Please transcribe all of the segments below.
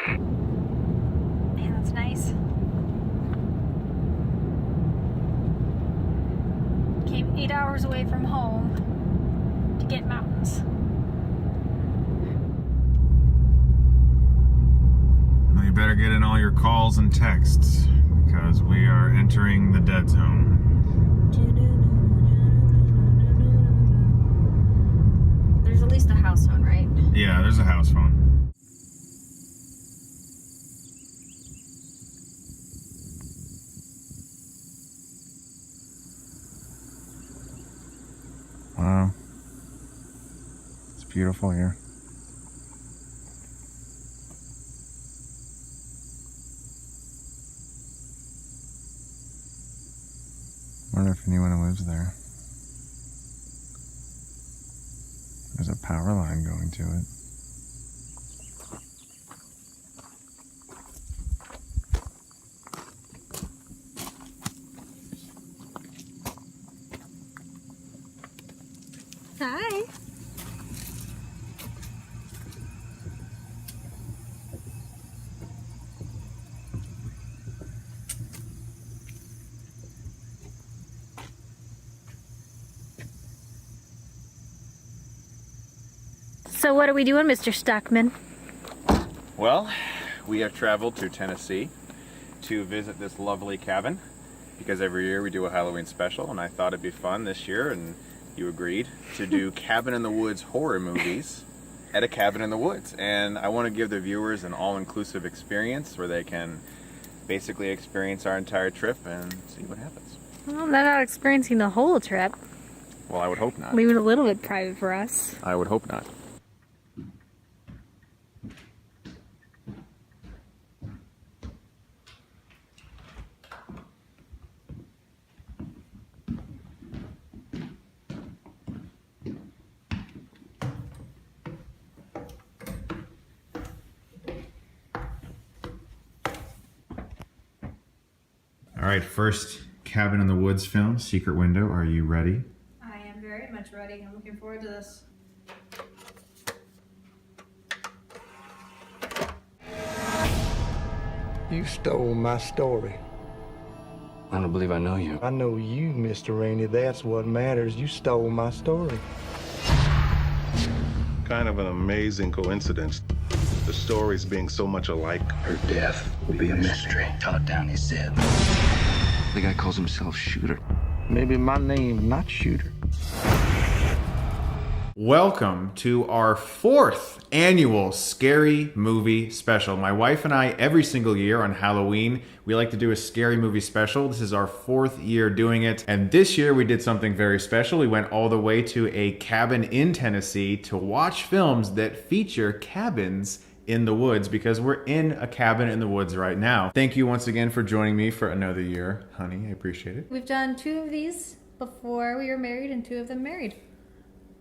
Man, that's nice. Came 8 hours away from home to get mountains. Well, you better get in all your calls and texts because we are entering the dead zone. There's at least a house phone, right? Yeah, there's a house phone. Wow. It's beautiful here. Wonder if anyone lives there. There's a power line going to it. Hi. So what are we doing, Mr. Stuckmann? Well, we have traveled to Tennessee to visit this lovely cabin because every year we do a Halloween special, and I thought it'd be fun this year, and you agreed, to do cabin in the woods horror movies at a cabin in the woods. And I want to give the viewers an all-inclusive experience where they can basically experience our entire trip and see what happens. Well, they're not experiencing the whole trip. Well, I would hope not. Leave it a little bit private for us. I would hope not. All right, first cabin in the woods film, Secret Window. Are you ready? I am very much ready. I'm looking forward to this. You stole my story. I don't believe I know you. I know you, Mr. Rainey. That's what matters. You stole my story. Kind of an amazing coincidence. The stories being so much alike. Her death will be a mystery. Cut down, he said. The guy calls himself Shooter. Maybe my name, not Shooter. Welcome to our 4th annual Scary Movie Special. My wife and I, every single year on Halloween, we like to do a scary movie special. This is our 4th year doing it. And this year we did something very special. We went all the way to a cabin in Tennessee to watch films that feature cabins in the woods, because we're in a cabin in the woods right now. Thank you once again for joining me for another year, honey. I appreciate it. We've done 2 of these before we were married and 2 of them married.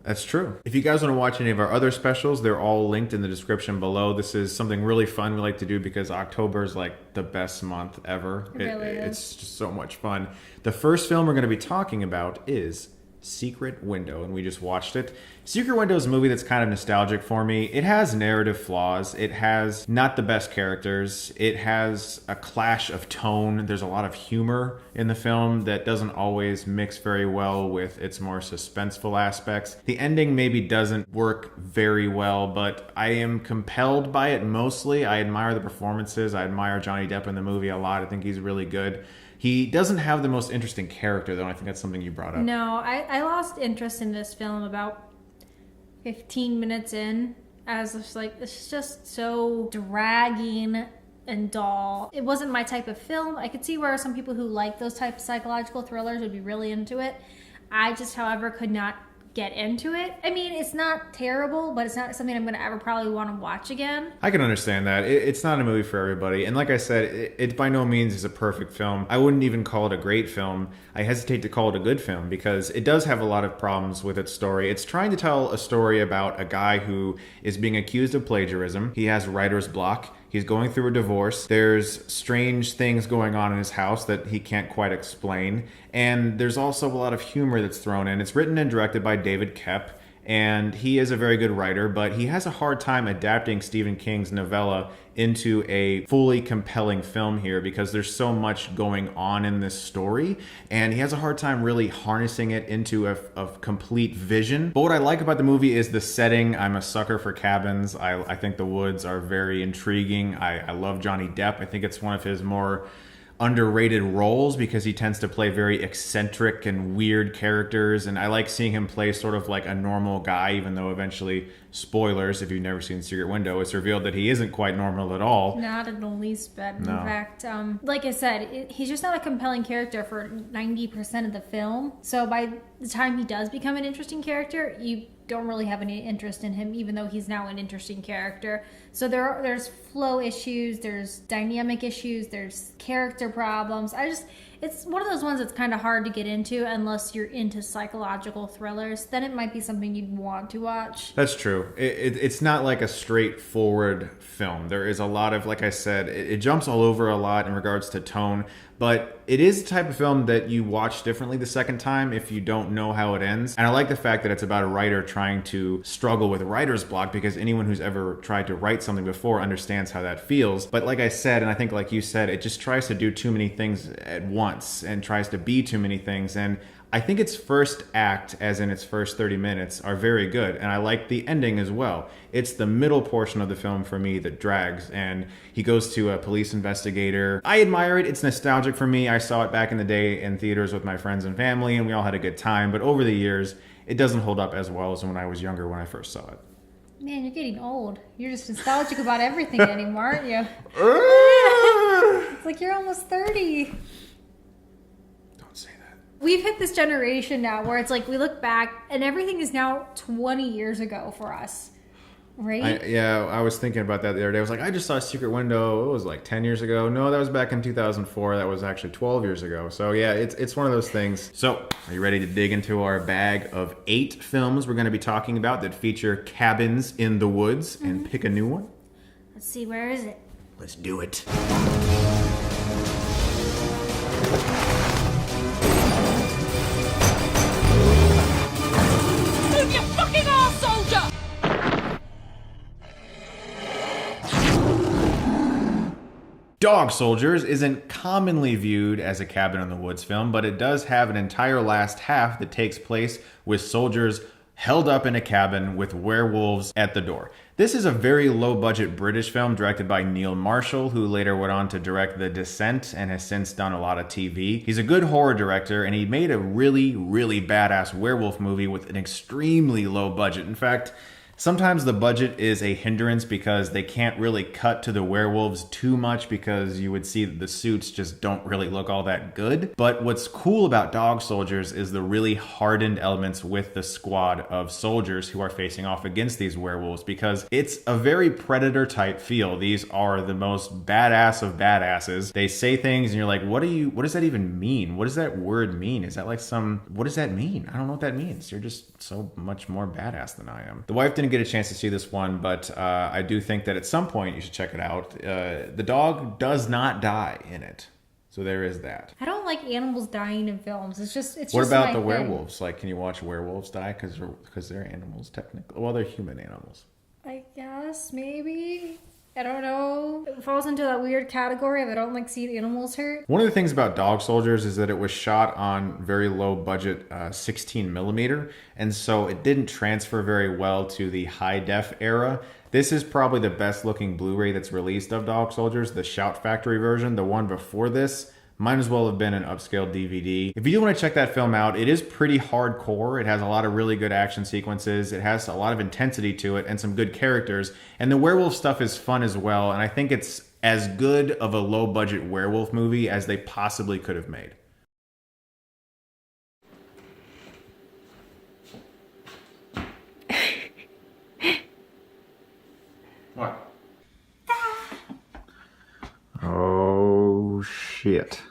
That's true. If you guys want to watch any of our other specials, they're all linked in the description below. This is something really fun we like to do because October is like the best month ever. It really is. It's just so much fun. The first film we're going to be talking about is Secret Window, and we just watched it. Secret Window is a movie that's kind of nostalgic for me. It has narrative flaws. It has not the best characters. It has a clash of tone. There's a lot of humor in the film that doesn't always mix very well with its more suspenseful aspects. The ending maybe doesn't work very well, but I am compelled by it mostly. I admire the performances. I admire Johnny Depp in the movie a lot. I think he's really good. He doesn't have the most interesting character, though. I think that's something you brought up. No, I lost interest in this film about 15 minutes in. I was just like, this is just so dragging and dull. It wasn't my type of film. I could see where some people who like those type of psychological thrillers would be really into it. I just, however, could not get into it. I mean, it's not terrible, but it's not something I'm going to ever probably want to watch again. I can understand that. It's not a movie for everybody. And like I said, it by no means is a perfect film. I wouldn't even call it a great film. I hesitate to call it a good film because it does have a lot of problems with its story. It's trying to tell a story about a guy who is being accused of plagiarism. He has writer's block. He's going through a divorce. There's strange things going on in his house that he can't quite explain. And there's also a lot of humor that's thrown in. It's written and directed by David Koepp. and he is a very good writer, but he has a hard time adapting Stephen King's novella into a fully compelling film here because there's so much going on in this story, and he has a hard time really harnessing it into a complete vision. But what I like about the movie is the setting. I'm a sucker for cabins. I think the woods are very intriguing. I love Johnny Depp. I think it's one of his more underrated roles because he tends to play very eccentric and weird characters, and I like seeing him play sort of like a normal guy, even though eventually, spoilers if you've never seen Secret Window, it's revealed that he isn't quite normal at all. Not in the least bit. No. In fact, like I said, he's just not a compelling character for 90% of the film. So by the time he does become an interesting character, you don't really have any interest in him, even though he's now an interesting character. So there's flow issues, there's dynamic issues, there's character problems. It's one of those ones that's kind of hard to get into unless you're into psychological thrillers. Then it might be something you'd want to watch. That's true. It's not like a straightforward film. There is a lot of, like I said, it jumps all over a lot in regards to tone, but it is the type of film that you watch differently the second time if you don't know how it ends. And I like the fact that it's about a writer trying to struggle with writer's block, because anyone who's ever tried to write something before understands how that feels. But like I said, and I think like you said, it just tries to do too many things at once and tries to be too many things. And I think its first act, as in its first 30 minutes, are very good. And I like the ending as well. It's the middle portion of the film for me that drags. And he goes to a police investigator. I admire it. It's nostalgic for me. I saw it back in the day in theaters with my friends and family, and we all had a good time. But over the years, it doesn't hold up as well as when I was younger when I first saw it. Man, you're getting old. You're just nostalgic about everything anymore, aren't you? It's like you're almost 30. We've hit this generation now where it's like we look back and everything is now 20 years ago for us, right? I was thinking about that the other day. I was like, I just saw Secret Window. It was like 10 years ago. No, that was back in 2004. That was actually 12 years ago. So yeah, it's one of those things. So are you ready to dig into our bag of 8 films we're going to be talking about that feature cabins in the woods and pick a new one? Let's see, where is it? Let's do it. Dog Soldiers isn't commonly viewed as a cabin in the woods film, but it does have an entire last half that takes place with soldiers held up in a cabin with werewolves at the door. This is a very low-budget British film directed by Neil Marshall, who later went on to direct The Descent and has since done a lot of TV. He's a good horror director, and he made a really, really badass werewolf movie with an extremely low budget. In fact, sometimes the budget is a hindrance because they can't really cut to the werewolves too much because you would see that the suits just don't really look all that good. But what's cool about Dog Soldiers is the really hardened elements with the squad of soldiers who are facing off against these werewolves, because it's a very Predator type feel. These are the most badass of badasses. They say things and you're like, what does that even mean? What does that word mean? Is that like what does that mean? I don't know what that means. You're just so much more badass than I am. The wife didn't get a chance to see this one, but I do think that at some point you should check it out. The dog does not die in it, so there is that. I don't like animals dying in films. It's just what about my the thing. werewolves? Like, can you watch werewolves die because they're animals technically? Well, they're human animals. I guess maybe. I don't know. It falls into that weird category of I don't like seeing animals hurt. One of the things about Dog Soldiers is that it was shot on very low budget 16 millimeter, and so it didn't transfer very well to the high def era. This is probably the best looking Blu-ray that's released of Dog Soldiers, the Shout Factory version. The one before this might as well have been an upscale DVD. If you do want to check that film out, it is pretty hardcore. It has a lot of really good action sequences. It has a lot of intensity to it and some good characters. And the werewolf stuff is fun as well. And I think it's as good of a low budget werewolf movie as they possibly could have made. What? Oh, shit.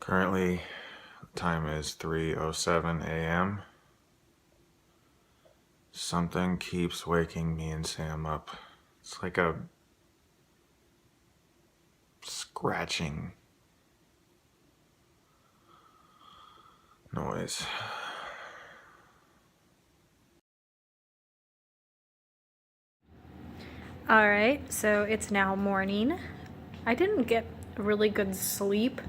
Currently, time is 3:07 a.m. Something keeps waking me and Sam up. It's like a scratching noise. Alright, so it's now morning. I didn't get really good sleep.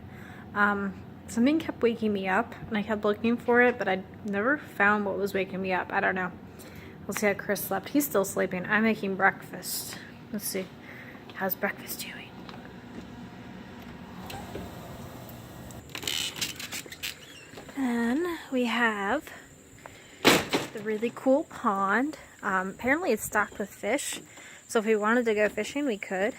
Something kept waking me up, and I kept looking for it, but I never found what was waking me up. I don't know. We'll see how Chris slept. He's still sleeping. I'm making breakfast. Let's see. How's breakfast doing? Then we have the really cool pond. Apparently it's stocked with fish, so if we wanted to go fishing, we could.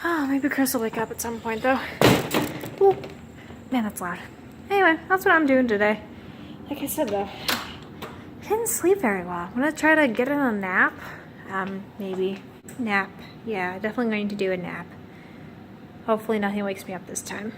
Oh, maybe Chris will wake up at some point, though. Ooh, man, that's loud. Anyway, that's what I'm doing today. Like I said, though, I didn't sleep very well. I'm gonna try to get in a nap. Maybe. Nap. Yeah, definitely going to do a nap. Hopefully nothing wakes me up this time.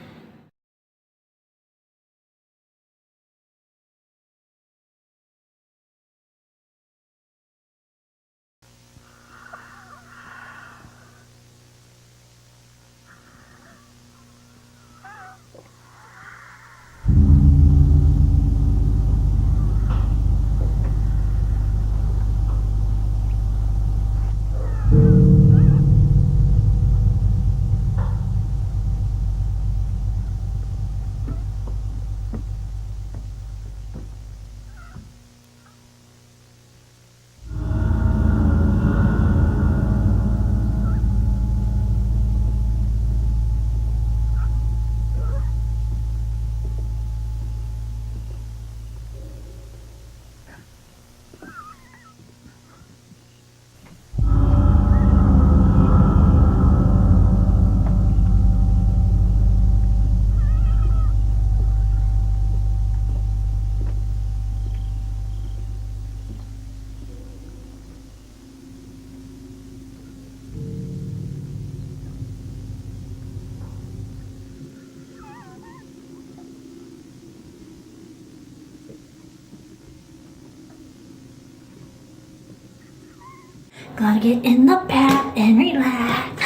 Gotta get in the bath and relax.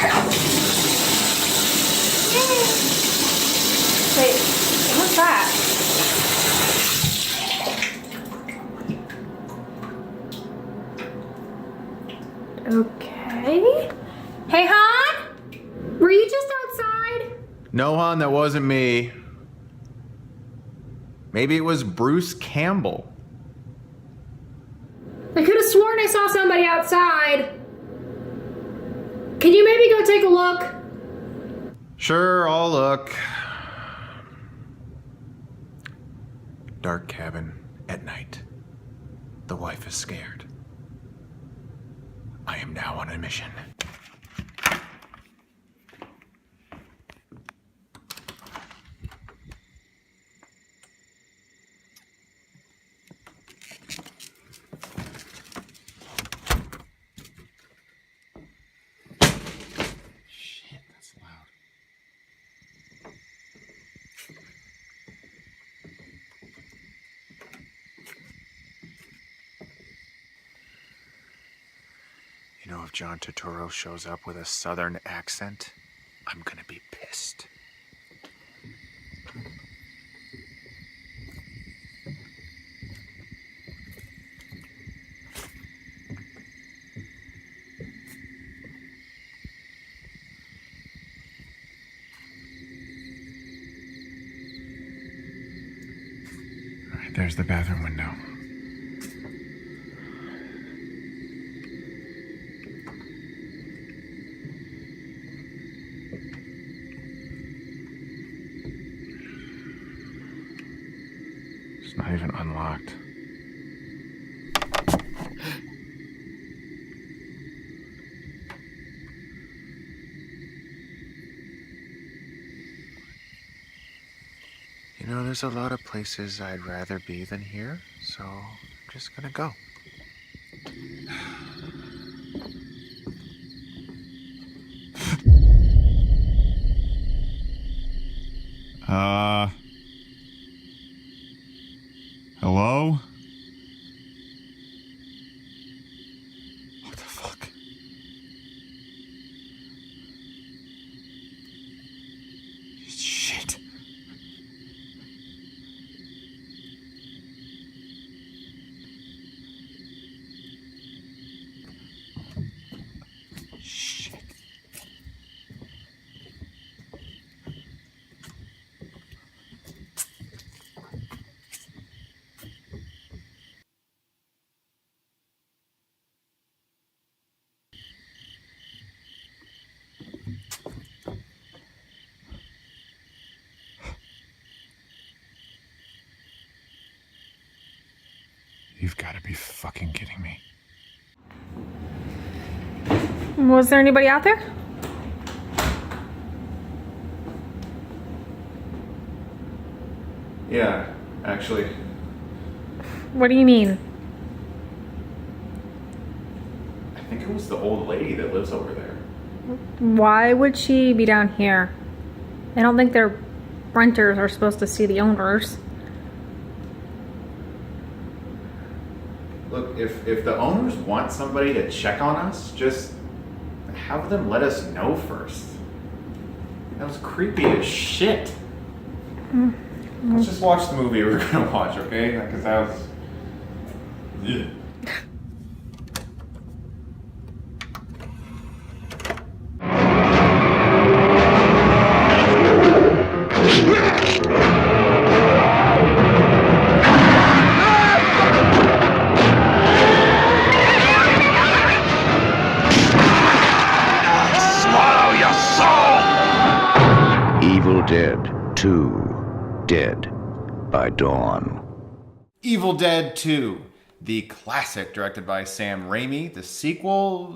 Wait, what's that? Okay. Hey, hon? Were you just outside? No, hon, that wasn't me. Maybe it was Bruce Campbell. I could have sworn I saw somebody outside. Can you maybe go take a look? Sure, I'll look. Dark cabin at night. The wife is scared. I am now on a mission. Shit, that's loud. You know, if John Turturro shows up with a southern accent, I'm gonna be pissed. All right, there's the bathroom window. It's not even unlocked. there's a lot of places I'd rather be than here, so I'm just gonna go. Hello? What the fuck? Shit. Shit. You've got to be fucking kidding me. Was there anybody out there? Yeah, actually. What do you mean? I think it was the old lady that lives over there. Why would she be down here? I don't think their renters are supposed to see the owners. Look, if the owners want somebody to check on us, just have them let us know first. That was creepy as shit. Let's just watch the movie we're gonna watch, okay? Because that was... Ugh. Evil Dead 2, Dead by Dawn. Evil Dead 2, the classic directed by Sam Raimi. The sequel,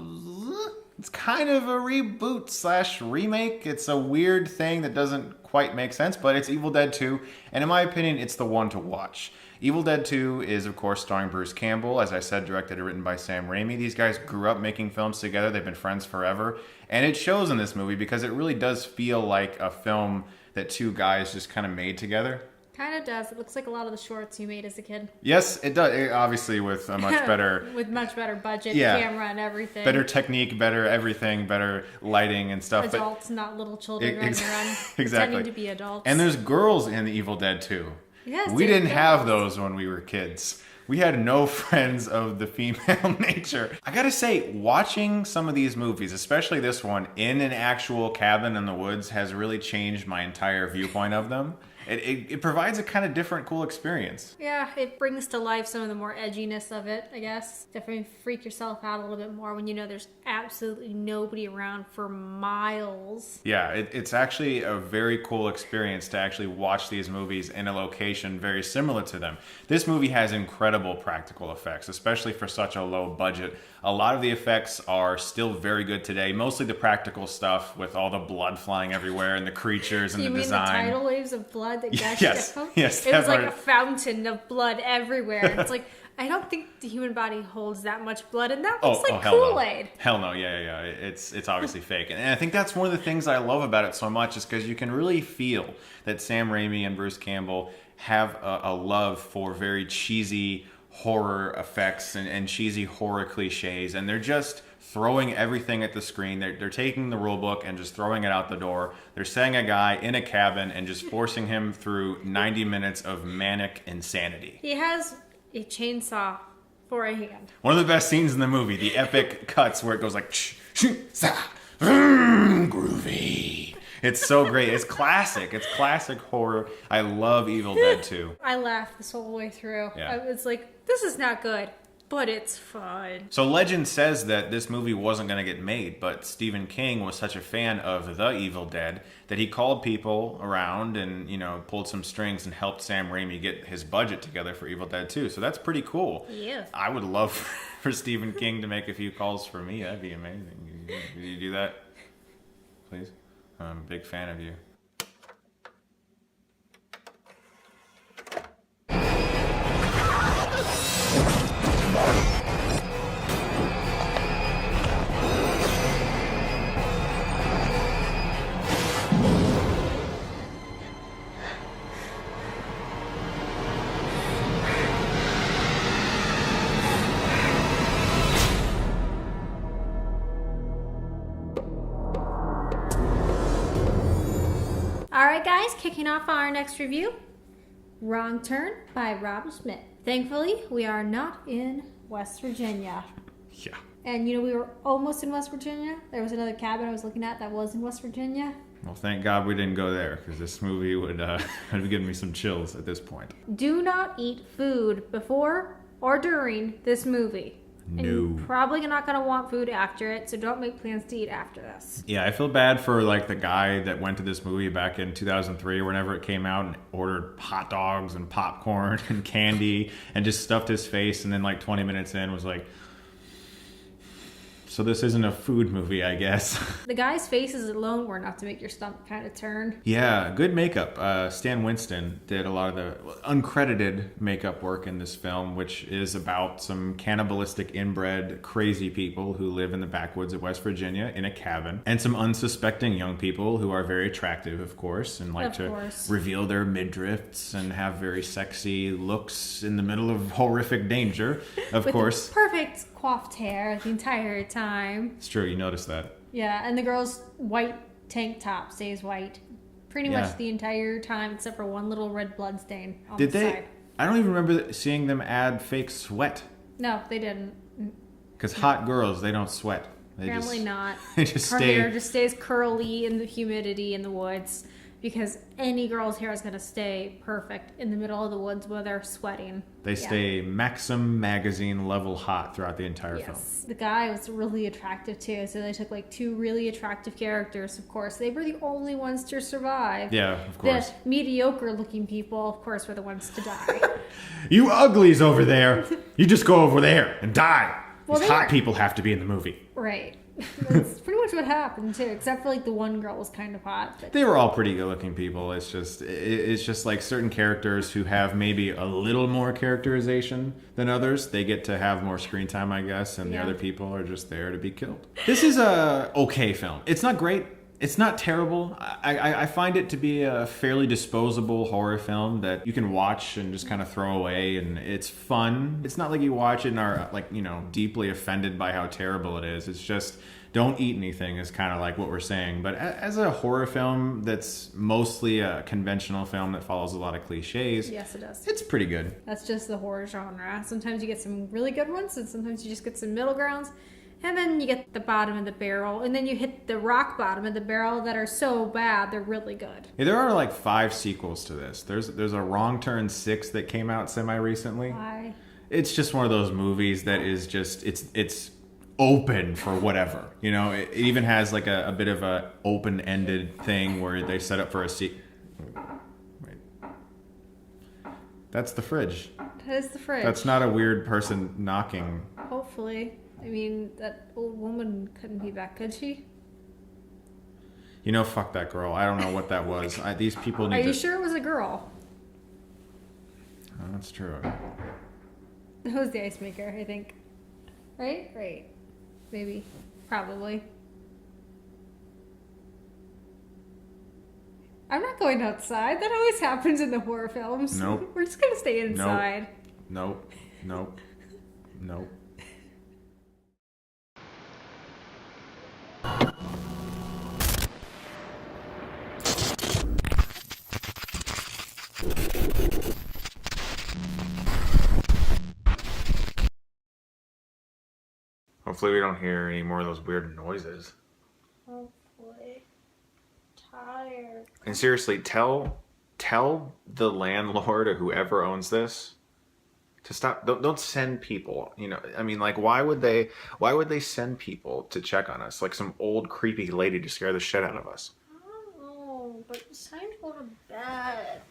it's kind of a reboot slash remake. It's a weird thing that doesn't quite make sense, but it's Evil Dead 2, and in my opinion, it's the one to watch. Evil Dead 2 is, of course, starring Bruce Campbell, as I said, directed and written by Sam Raimi. These guys grew up making films together. They've been friends forever, and it shows in this movie because it really does feel like a film that two guys just kind of made together. Kind of does. It looks like a lot of the shorts you made as a kid. Yes, it does. Obviously, with a much better... With much better budget, Yeah. camera, and everything. better technique, better everything, better lighting and stuff. Adults, not little children running around Exactly. pretending to be adults. And there's girls in Evil Dead 2. Yes, we there's didn't have girls. those when we were kids. We had no friends of the female nature. I gotta say, watching some of these movies, especially this one, in an actual cabin in the woods has really changed my entire viewpoint of them. It provides a kind of different, cool experience. Yeah, it brings to life some of the more edginess of it, I guess. Definitely freak yourself out a little bit more when you know there's absolutely nobody around for miles. Yeah, it's actually a very cool experience to actually watch these movies in a location very similar to them. This movie has incredible practical effects, especially for such a low budget. A lot of the effects are still very good today, mostly the practical stuff with all the blood flying everywhere and the creatures and You the mean design. the tidal waves of blood that gushed Yes, out? yes, It was like that a fountain of blood everywhere. It's like, I don't think the human body holds that much blood, and that looks like hell Kool-Aid. No. Hell no, yeah. It's obviously fake. And I think that's one of the things I love about it so much is because you can really feel that Sam Raimi and Bruce Campbell have a love for very cheesy horror effects and cheesy horror cliches, and they're just throwing everything at the screen. They're taking the rule book and just throwing it out the door. They're setting a guy in a cabin and just forcing him through 90 minutes of manic insanity. He has a chainsaw for a hand. One of the best scenes in the movie, the epic cuts where it goes like, groovy. It's so great. It's classic. It's classic horror. I love Evil Dead 2. I laughed this whole way through. Yeah. I was like, this is not good, but it's fun. So legend says that this movie wasn't going to get made, but Stephen King was such a fan of The Evil Dead that he called people around and, pulled some strings and helped Sam Raimi get his budget together for Evil Dead 2. So that's pretty cool. Yeah. I would love for Stephen King to make a few calls for me. That'd be amazing. Could you do that? Please? I'm a big fan of you. Alright guys, kicking off our next review, Wrong Turn by Rob Smith. Thankfully, we are not in West Virginia. Yeah. And you know, we were almost in West Virginia. There was another cabin I was looking at that was in West Virginia. Well, thank God we didn't go there, because this movie would have given me some chills at this point. Do not eat food before or during this movie. And No. you're probably not going to want food after it, so don't make plans to eat after this. Yeah, I feel bad for like the guy that went to this movie back in 2003 or whenever it came out and ordered hot dogs and popcorn and candy and just stuffed his face, and then like 20 minutes in was like, so this isn't a food movie, I guess. The guy's faces alone were enough to make your stomach kind of turn. Yeah, good makeup. Stan Winston did a lot of the uncredited makeup work in this film, which is about some cannibalistic inbred crazy people who live in the backwoods of West Virginia in a cabin, and some unsuspecting young people who are very attractive, of course, and like to reveal their midriffs and have very sexy looks in the middle of horrific danger, of course. Perfect coiffed hair the entire time. It's true, you noticed that. Yeah, and the girl's white tank top stays white pretty much the entire time, except for one little red blood stain on the side. I don't even remember seeing them add fake sweat. No, they didn't. Because hot girls, they don't sweat. Apparently not. They just Her stay. hair just stays curly in the humidity in the woods, because any girl's hair is going to stay perfect in the middle of the woods where they're sweating. They stay Maxim magazine level hot throughout the entire film. The guy was really attractive too, so they took like two really attractive characters, of course. They were the only ones to survive. Yeah, of course. The mediocre looking people, of course, were the ones to die. You uglies over there, you just go over there and die. Well, These hot people have to be in the movie. Right. That's pretty much what happened too, except for like the one girl was kind of hot. But They were all pretty good looking people. It's just like certain characters who have maybe a little more characterization than others. They get to have more screen time, I guess, and the other people are just there to be killed. This is a okay film. It's not great. It's not terrible. I find it to be a fairly disposable horror film that you can watch and just kind of throw away, and it's fun. It's not like you watch it and are like, you know, deeply offended by how terrible it is. It's just don't eat anything is kind of like what we're saying. But as a horror film that's mostly a conventional film that follows a lot of cliches, yes, it does. it's pretty good. That's just the horror genre. Sometimes you get some really good ones, and sometimes you just get some middle grounds. And then you get the bottom of the barrel, and then you hit the rock bottom of the barrel that are so bad they're really good. Yeah, there are like 5 sequels to this. There's a Wrong Turn 6 that came out semi-recently. Why? It's just one of those movies that is just it's open for whatever. You know, it even has like a bit of a open-ended thing where they set up for a sequel. Wait. That's the fridge. That is the fridge. That's not a weird person knocking. Hopefully. I mean, that old woman couldn't be back, could she? You know, fuck that girl. I don't know what that was. These people need Are to... you sure it was a girl? Oh, that's true. It was the ice maker, I think. Right? Right. Maybe. Probably. I'm not going outside. That always happens in the horror films. Nope. We're just gonna stay inside. Nope. Nope. Nope. Hopefully we don't hear any more of those weird noises. Hopefully. Tired. And seriously, tell the landlord or whoever owns this to stop. Don't send people. You know, I mean, like, why would they send people to check on us? Like some old creepy lady to scare the shit out of us. I don't know, but it's time to go to bed.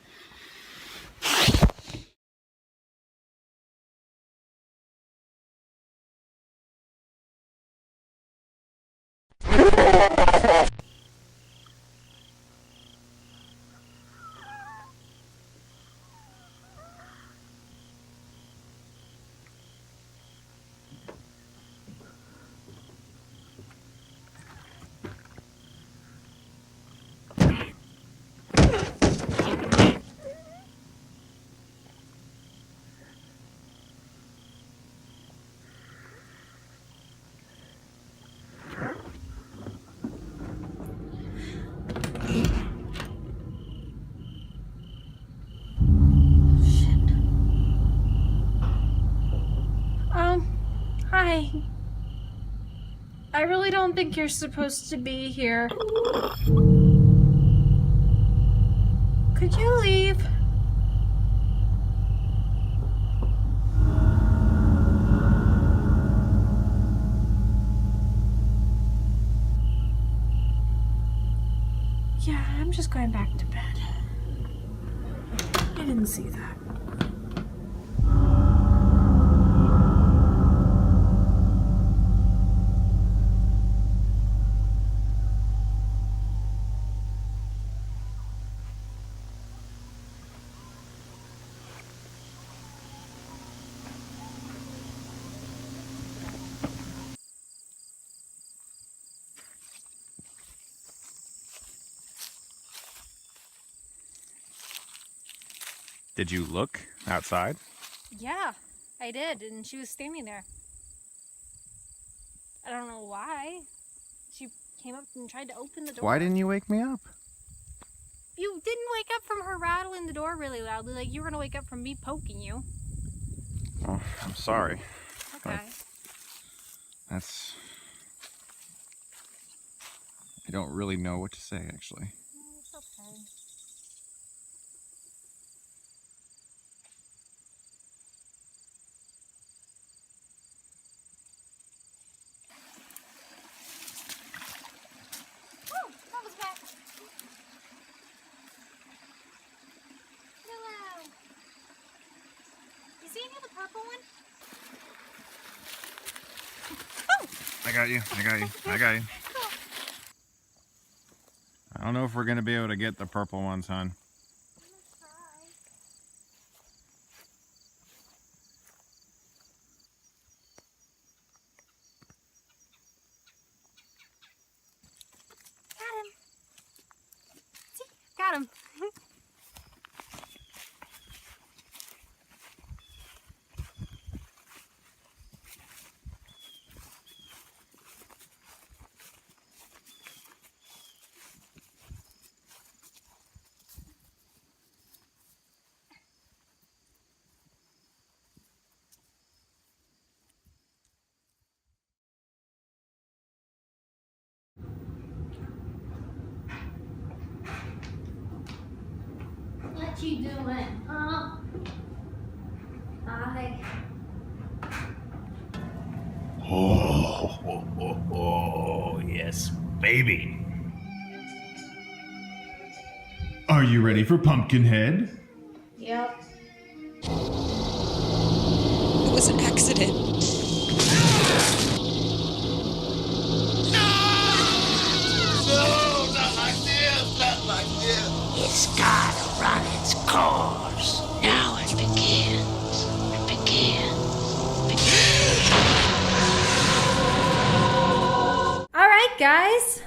Hi. I really don't think you're supposed to be here. Could you leave? Yeah, I'm just going back to bed. I didn't see that. Did you look outside? Yeah, I did, and she was standing there. I don't know why. She came up and tried to open the door. Why didn't you wake me up? You didn't wake up from her rattling the door really loudly, like you were gonna wake up from me poking you. Oh, I'm sorry. Okay. That's... I don't really know what to say, actually. It's okay. Oh, that was back. Hello. You see any of the purple one? I got you. I don't know if we're gonna be able to get the purple ones, hon. Got him. See? Got him. What you doing? Hi. Oh, yes, baby. Are you ready for Pumpkinhead? Yep. It was an accident. It's gotta run its course. Now it begins. All right, guys.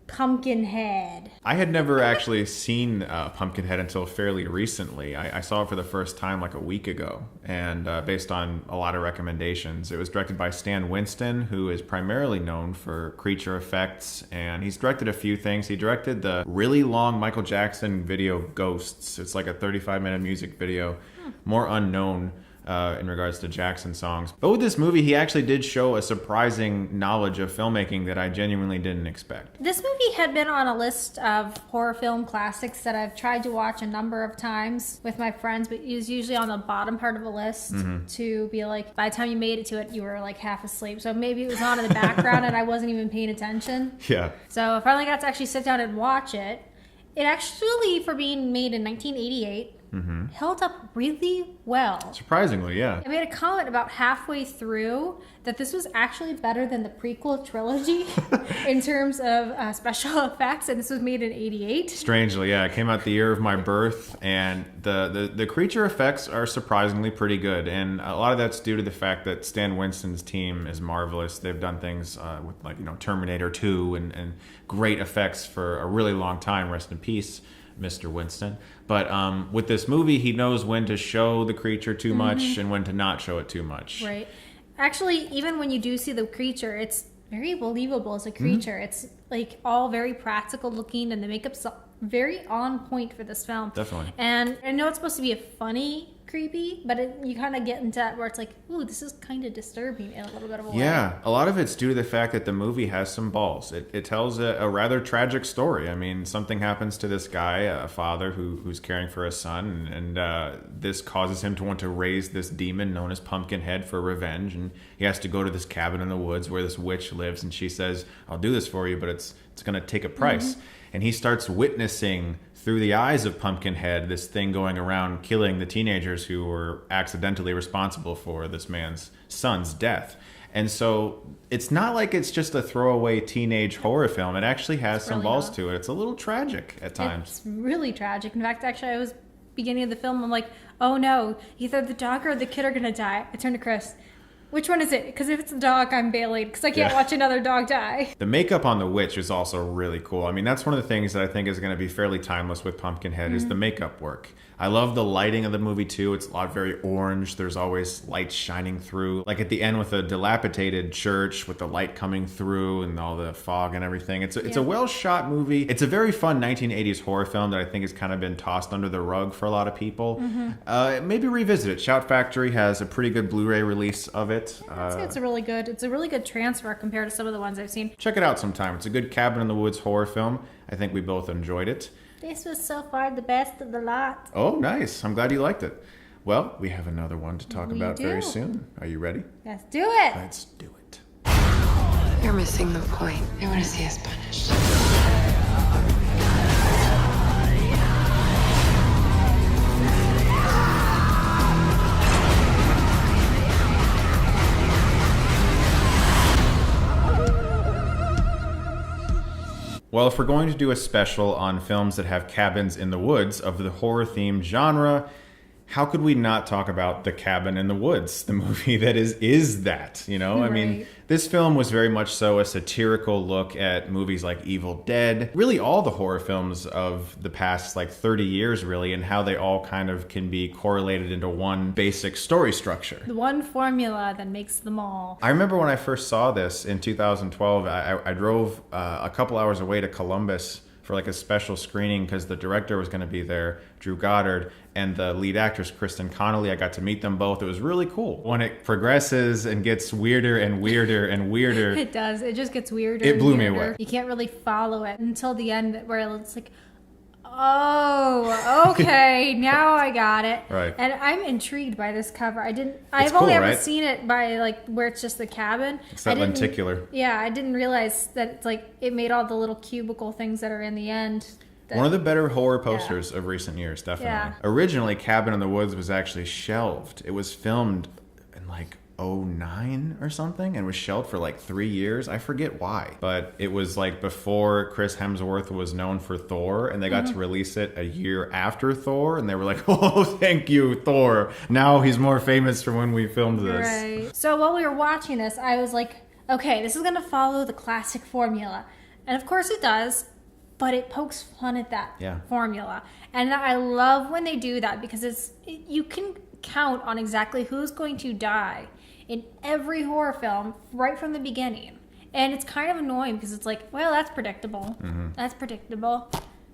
Pumpkinhead. I had never actually seen Pumpkinhead until fairly recently. I saw it for the first time like a week ago, and based on a lot of recommendations. It was directed by Stan Winston, who is primarily known for creature effects, and he's directed a few things. He directed the really long Michael Jackson video Ghosts. It's like a 35-minute music video, more unknown in regards to Jackson songs. But with this movie, he actually did show a surprising knowledge of filmmaking that I genuinely didn't expect. This movie had been on a list of horror film classics that I've tried to watch a number of times with my friends, but it was usually on the bottom part of the list to be like, by the time you made it to it, you were like half asleep. So maybe it was on in the background and I wasn't even paying attention. Yeah. So I finally got to actually sit down and watch it. It actually, for being made in 1988, held up really well. Surprisingly, yeah. I made a comment about halfway through that this was actually better than the prequel trilogy in terms of special effects, and this was made in '88. Strangely, yeah. It came out the year of my birth, and the creature effects are surprisingly pretty good, and a lot of that's due to the fact that Stan Winston's team is marvelous. They've done things with, like, Terminator 2 and great effects for a really long time. Rest in peace, Mr. Winston. But with this movie, he knows when to show the creature too much and when to not show it too much. Right. Actually, even when you do see the creature, it's very believable as a creature. It's like all very practical looking, and the makeup's very on point for this film. Definitely. And I know it's supposed to be a funny creepy, but you kind of get into that where it's like, ooh, this is kind of disturbing in a little bit of a way. Yeah, a lot of it's due to the fact that the movie has some balls. It tells a rather tragic story. I mean, something happens to this guy, a father who's caring for his son, and this causes him to want to raise this demon known as Pumpkinhead for revenge, and he has to go to this cabin in the woods where this witch lives, and she says, I'll do this for you, but it's going to take a price. And he starts witnessing through the eyes of Pumpkinhead this thing going around killing the teenagers who were accidentally responsible for this man's son's death. And so it's not like it's just a throwaway teenage horror film. It actually has some balls to it. It's a little tragic at times. It's really tragic. In fact, actually, I was beginning of the film, I'm like, oh no, either the dog or the kid are gonna die. I turned to Chris. Which one is it? Because if it's a dog, I'm bailing because I can't watch another dog die. The makeup on the witch is also really cool. I mean, that's one of the things that I think is going to be fairly timeless with Pumpkinhead is the makeup work. I love the lighting of the movie too. It's a lot very orange. There's always lights shining through. Like at the end with a dilapidated church with the light coming through and all the fog and everything. It's a well shot movie. It's a very fun 1980s horror film that I think has kind of been tossed under the rug for a lot of people. Maybe revisit it. Shout Factory has a pretty good Blu-ray release of it. I'd say it's a really good transfer compared to some of the ones I've seen. Check it out sometime. It's a good cabin in the woods horror film. I think we both enjoyed it. This was so far the best of the lot. Oh, nice. I'm glad you liked it. Well, we have another one to talk about very soon. Are you ready? Let's do it. Let's do it. You're missing the point. I want to see us punished. Well, if we're going to do a special on films that have cabins in the woods of the horror-themed genre, how could we not talk about The Cabin in the Woods, the movie that is that, you know? I mean, this film was very much so a satirical look at movies like Evil Dead, really all the horror films of the past like 30 years really, and how they all kind of can be correlated into one basic story structure. The one formula that makes them all. I remember when I first saw this in 2012, I drove a couple hours away to Columbus for like a special screening because the director was going to be there, Drew Goddard, and the lead actress, Kristen Connolly. I got to meet them both. It was really cool. When it progresses and gets weirder and weirder and weirder. It does. It just gets weirder. It blew and me weirder. away. You can't really follow it until the end where it's like, oh, okay, now I got it. Right. And I'm intrigued by this cover. I've cool, only ever right? seen it by like where it's just the cabin. It's that lenticular. Yeah, I didn't realize that it's like it made all the little cubicle things that are in the end. One of the better horror posters of recent years, definitely. Yeah. Originally, Cabin in the Woods was actually shelved. It was filmed in like 2009 or something and was shelved for like 3 years. I forget why. But it was like before Chris Hemsworth was known for Thor, and they got to release it a year after Thor, and they were like, oh, thank you, Thor. Now he's more famous from when we filmed this. Right. So while we were watching this, I was like, okay, this is going to follow the classic formula. And of course it does. But it pokes fun at that formula. And I love when they do that because you can count on exactly who's going to die in every horror film right from the beginning. And it's kind of annoying because it's like, well, that's predictable. That's predictable.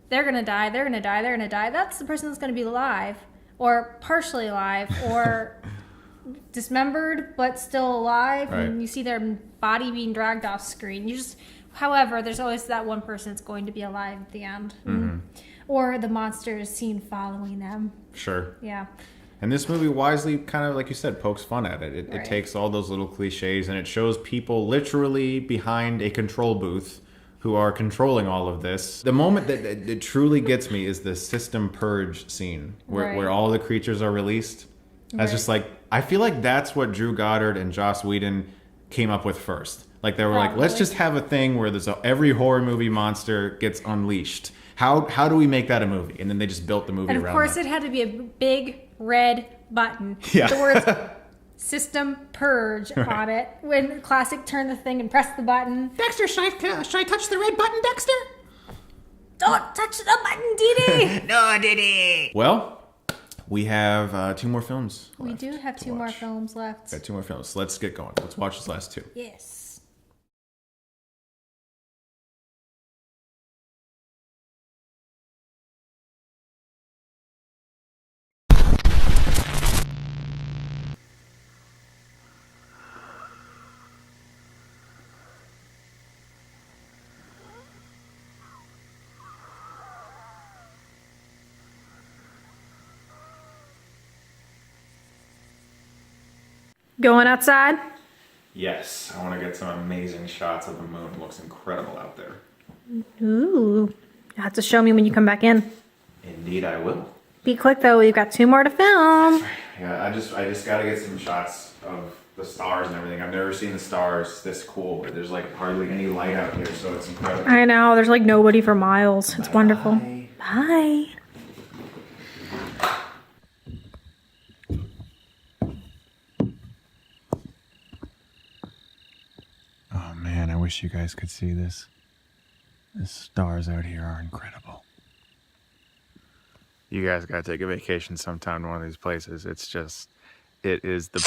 They're going to die. They're going to die. They're going to die. That's the person that's going to be alive or partially alive or dismembered but still alive. Right. And you see their body being dragged off screen. However, there's always that one person that's going to be alive at the end. Or the monster is seen following them. Sure. Yeah. And this movie wisely kind of, like you said, pokes fun at it. It takes all those little cliches and it shows people literally behind a control booth who are controlling all of this. The moment that it truly gets me is the system purge scene where all the creatures are released. I was just like, I feel like that's what Drew Goddard and Joss Whedon came up with first. Like they were like, let's just have a thing where every horror movie monster gets unleashed. How do we make that a movie? And then they just built the movie around that. And of course it had to be a big red button. Yeah. The words System Purge on it. When Classic turned the thing and pressed the button. Dexter, should I touch the red button, Dexter? Don't touch the button, Didi! No, Didi! Well, we have 2 more films left. We do have 2 more films left. Got 2 more films. So let's get going. Let's watch these last 2. Yes. Going outside? Yes, I want to get some amazing shots of the moon. It looks incredible out there. Ooh. You'll have to show me when you come back in. Indeed, I will. Be quick though, we've got 2 more to film. Yeah, I just got to get some shots of the stars and everything. I've never seen the stars this cool. There's like hardly any light out here, so it's incredible. I know, there's like nobody for miles. It's wonderful. Bye. Oh man, I wish you guys could see this. The stars out here are incredible. You guys gotta take a vacation sometime to one of these places. It's just, it is the...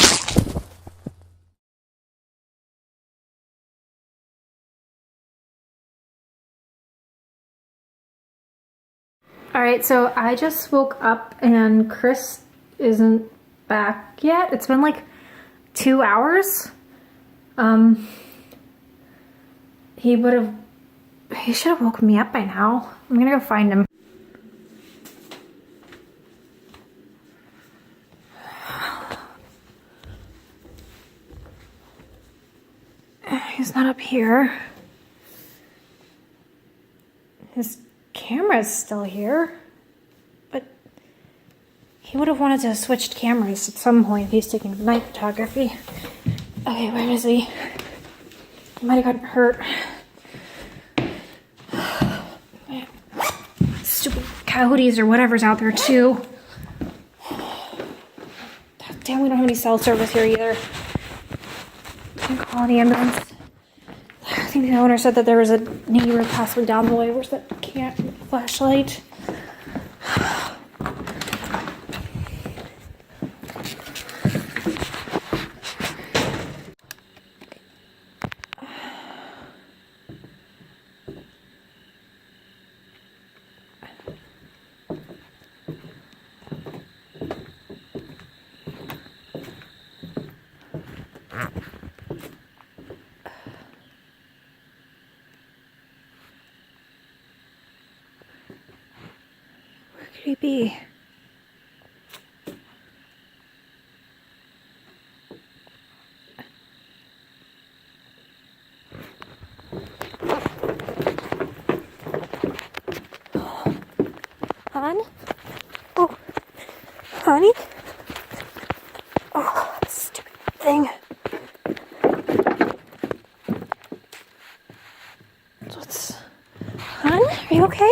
All right, so I just woke up and Chris isn't back yet. It's been like 2 hours. He should have woken me up by now. I'm gonna go find him. He's not up here. His camera's still here, but he would have wanted to have switched cameras at some point if he's taking night photography. Okay, where is he? He might have gotten hurt. Stupid coyotes or whatever's out there too. Damn, we don't have any cell service here either. Can't call the ambulance. I think the owner said that there was a neighbor possibly down the way with that flashlight. Could he be? Hon? Oh, honey? Oh, stupid thing. What's... Hon? Are you okay?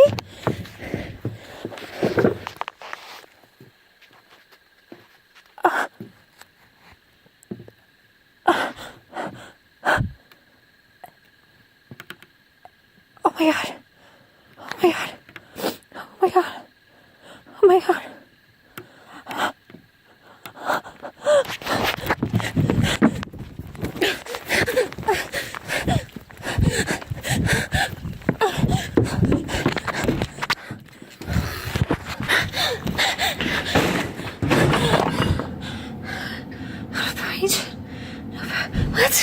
Oh my god. Oh my god. Oh my god. Oh my god. Right? What?